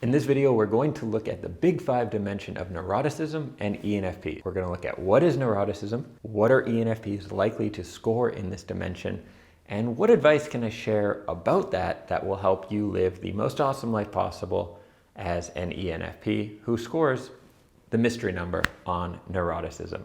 In this video, we're going to look at the big 5 dimension of neuroticism and ENFP. We're going to look at what is neuroticism, what are ENFPs likely to score in this dimension, and what advice can I share about that will help you live the most awesome life possible as an ENFP who scores the mystery number on neuroticism.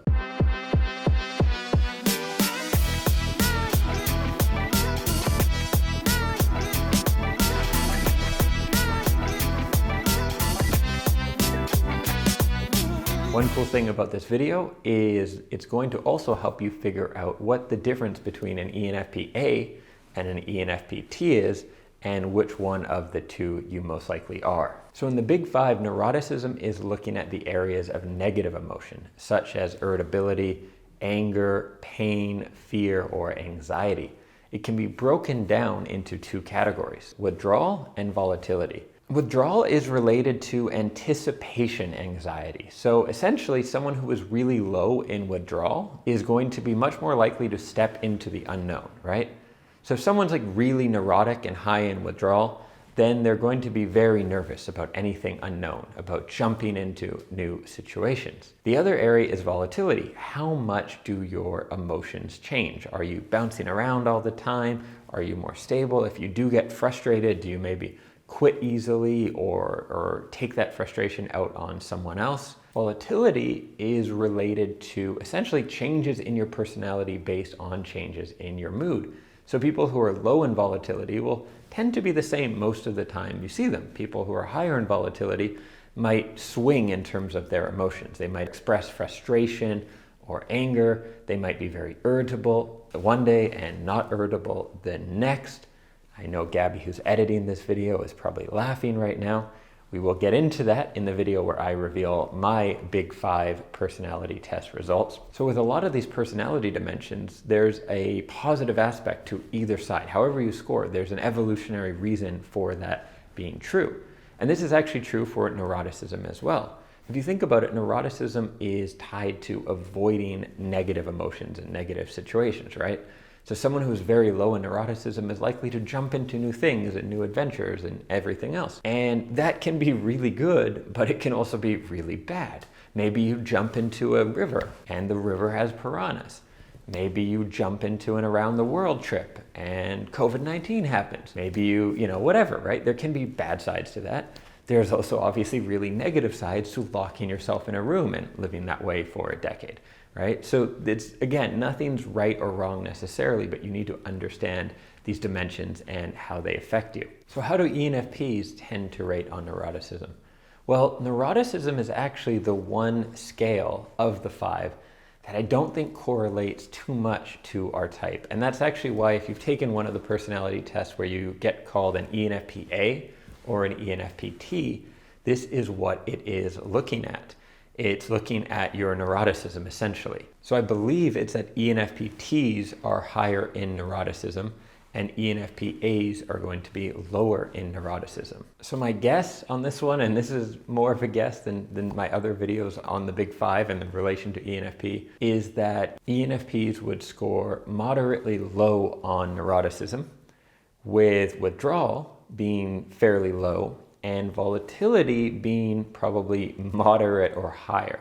One cool thing about this video is it's going to also help you figure out what the difference between an ENFP A and an ENFP T is and which one of the two you most likely are. So in the big 5, neuroticism is looking at the areas of negative emotion, such as irritability, anger, pain, fear, or anxiety. It can be broken down into 2 categories, withdrawal and volatility. Withdrawal is related to anticipation anxiety. So essentially, someone who is really low in withdrawal is going to be much more likely to step into the unknown, right? So if someone's like really neurotic and high in withdrawal, then they're going to be very nervous about anything unknown, about jumping into new situations. The other area is volatility. How much do your emotions change? Are you bouncing around all the time? Are you more stable? If you do get frustrated, do you maybe quit easily or take that frustration out on someone else? Volatility is related to essentially changes in your personality based on changes in your mood. So people who are low in volatility will tend to be the same most of the time you see them. People who are higher in volatility might swing in terms of their emotions. They might express frustration or anger. They might be very irritable one day and not irritable the next. I know Gabby, who's editing this video, is probably laughing right now. We will get into that in the video where I reveal my big 5 personality test results. So with a lot of these personality dimensions, there's a positive aspect to either side. However you score, there's an evolutionary reason for that being true. And this is actually true for neuroticism as well. If you think about it, neuroticism is tied to avoiding negative emotions and negative situations, right? So someone who's very low in neuroticism is likely to jump into new things and new adventures and everything else. And that can be really good, but it can also be really bad. Maybe you jump into a river and the river has piranhas. Maybe you jump into an around the world trip and COVID-19 happens. Maybe you whatever, right? There can be bad sides to that. There's also obviously really negative sides to locking yourself in a room and living that way for a decade. Right? So it's, again, nothing's right or wrong necessarily, but you need to understand these dimensions and how they affect you. So how do ENFPs tend to rate on neuroticism? Well, neuroticism is actually the one scale of the 5 that I don't think correlates too much to our type. And that's actually why if you've taken one of the personality tests where you get called an ENFP A or an ENFP T, this is what it is looking at. It's looking at your neuroticism, essentially. So I believe it's that ENFP Ts are higher in neuroticism and ENFP As are going to be lower in neuroticism. So my guess on this one, and this is more of a guess than my other videos on the big 5 and the relation to ENFP, is that ENFPs would score moderately low on neuroticism, with withdrawal being fairly low and volatility being probably moderate or higher.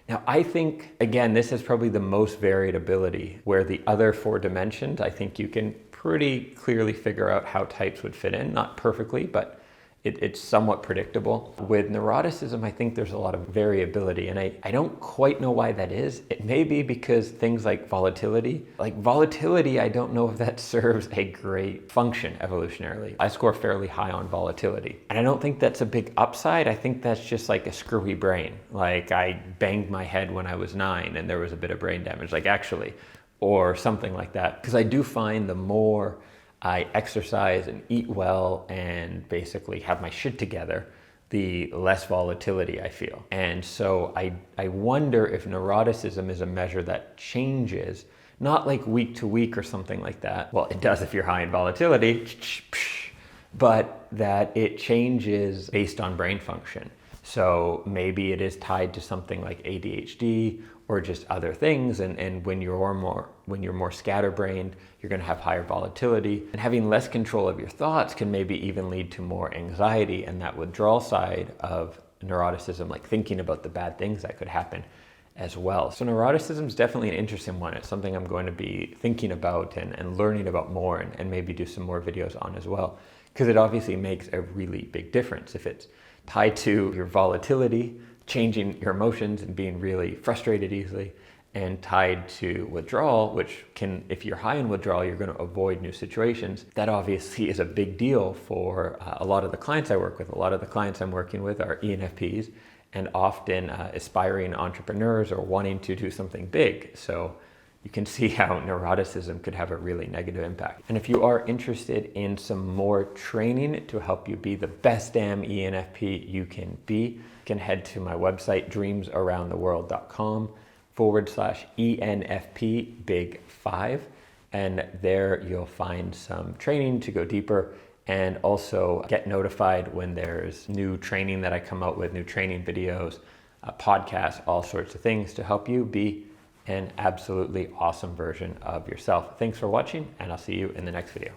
Now, I think, again, this is probably the most variability, where the other 4 dimensions, I think you can pretty clearly figure out how types would fit in. Not perfectly, but it's somewhat predictable. With neuroticism, I think there's a lot of variability, and I don't quite know why that is. It may be because things like volatility, I don't know if that serves a great function evolutionarily. I score fairly high on volatility, and I don't think that's a big upside. I think that's just like a screwy brain. Like I banged my head when I was 9 and there was a bit of brain damage, or something like that. Because I do find the more I exercise and eat well and basically have my shit together, the less volatility I feel. And so I wonder if neuroticism is a measure that changes, not like week to week or something like that. Well, it does if you're high in volatility, but that it changes based on brain function. So maybe it is tied to something like ADHD or just other things. And when you're more scatterbrained, you're going to have higher volatility. And having less control of your thoughts can maybe even lead to more anxiety and that withdrawal side of neuroticism, like thinking about the bad things that could happen as well. So neuroticism is definitely an interesting one. It's something I'm going to be thinking about and learning about more and maybe do some more videos on as well, because it obviously makes a really big difference. If it's tied to your volatility, changing your emotions and being really frustrated easily, and tied to withdrawal, which can, if you're high in withdrawal, you're going to avoid new situations. That obviously is a big deal for a lot of the clients I work with. A lot of the clients I'm working with are ENFPs and often aspiring entrepreneurs or wanting to do something big. So you can see how neuroticism could have a really negative impact. And if you are interested in some more training to help you be the best damn ENFP you can be, you can head to my website, dreamsaroundtheworld.com/ENFP Big 5. And there you'll find some training to go deeper and also get notified when there's new training that I come out with, new training videos, podcasts, all sorts of things to help you be an absolutely awesome version of yourself. Thanks for watching, and I'll see you in the next video.